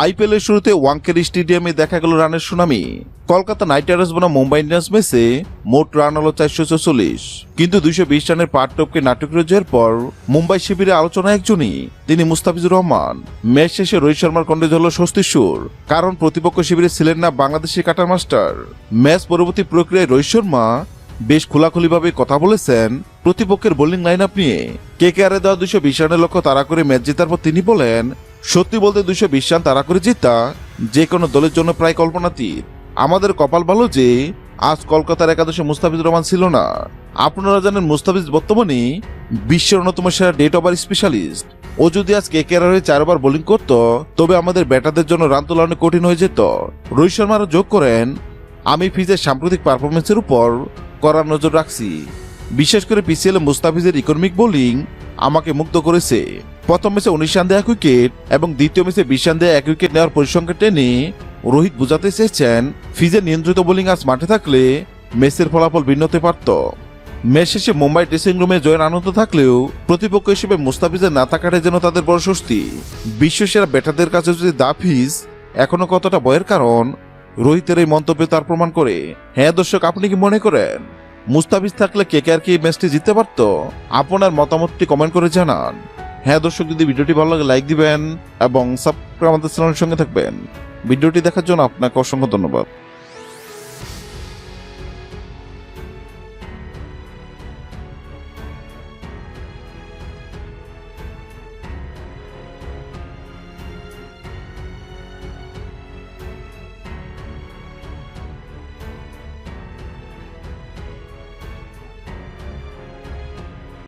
আইপিএলের শুরুতে ওয়াংখেড়ে স্টেডিয়ামে দেখা গেল রানের সুনামি। কলকাতা নাইট রাইডার্স বনাম মুম্বাই ইন্ডিয়ান্স ম্যাচে মোট রান হলো 444, কিন্তু 220 রানের পার টপকে নাটকীয় জয়ের পর মুম্বাই শিবিরে আলোচনা একজনই, তিনি মুস্তাফিজুর রহমান। ম্যাচ শেষে রোহিত শর্মার কণ্ঠে ঝরল স্বস্তির সুর, কারণ প্রতিপক্ষ শিবিরে ছিলেন না বাংলাদেশি কাটার মাস্টার। ম্যাচ পরবর্তী প্রক্রিয়ায় রোহিত শর্মা বেশ খোলাখুলিভাবে কথা বলেছেন প্রতিপক্ষের বোলিং লাইন আপ নিয়ে। কেকেআরে দেওয়া 220 রানের লক্ষ্য তাড়া করে ম্যাচ জেতার পর তিনি বলেন, সত্যি বলতে 220 রান তাড়া করে জেতা যে কোনো দলের জন্য প্রায় কল্পনাতীত। আমাদের কপাল ভালো যে আজ কলকাতার একাদশে মুস্তাফিজুর রহমান ছিল না। আপনারা জানেন মুস্তাফিজ বর্তমানে বিশ্বের অন্যতম সেরা ডেট ওভার স্পেশালিস্ট। ও যদি আজ কেকেআর হয়ে 4 ওভার বোলিং করত তবে আমাদের ব্যাটারদের জন্য রান তোলা অনেক কঠিন হয়ে যেত। রোহিত শর্মা আরো যোগ করেন, আমি ফিজের সাম্প্রতিক পারফরমেন্সের উপর কড়া নজর রাখছি। বিশেষ করে পিসিএল মুস্তাফিজের ইকোনমিক বোলিং আমাকে মুগ্ধ করেছে। প্রথম ম্যাচে 19 রান দেয় 1 উইকেট এবং দ্বিতীয় ম্যাচে 20 রান দেয় 1 উইকেট নেওয়ার পরিসংখ্যান টেনে রোহিত বোঝাতে চেয়েছেন ফিজের নিয়ন্ত্রিত বোলিং আজ মাঠে থাকলে ম্যাচের ফলাফল ভিন্ন হতে পারত। ম্যাচ শেষে মুম্বাই ড্রেসিং রুমে জয়ের আনন্দ থাকলেও প্রতিপক্ষ হিসেবে মুস্তাফিজের না থাকাটাই যেন তাদের বড় স্বস্তি। বিশ্বসেরা ব্যাটারদের কাছে যদি ফিজ এখনো কতটা ভয়ের কারণ, রোহিতের এই মন্তব্য তার প্রমাণ করে। হ্যাঁ দর্শক, আপনি কি মনে করেন মুস্তাফিজ থাকলে কেকেআর কি ম্যাচটি জিততে পারত? আপনার মতামতটি কমেন্ট করে জানান। হ্যাঁ দর্শক, যদি ভিডিওটি ভালো লাগে লাইক দিবেন এবং সাবস্ক্রাইব আমাদের চ্যানেলের সঙ্গে থাকবেন। ভিডিওটি দেখার জন্য আপনাকে অসংখ্য ধন্যবাদ।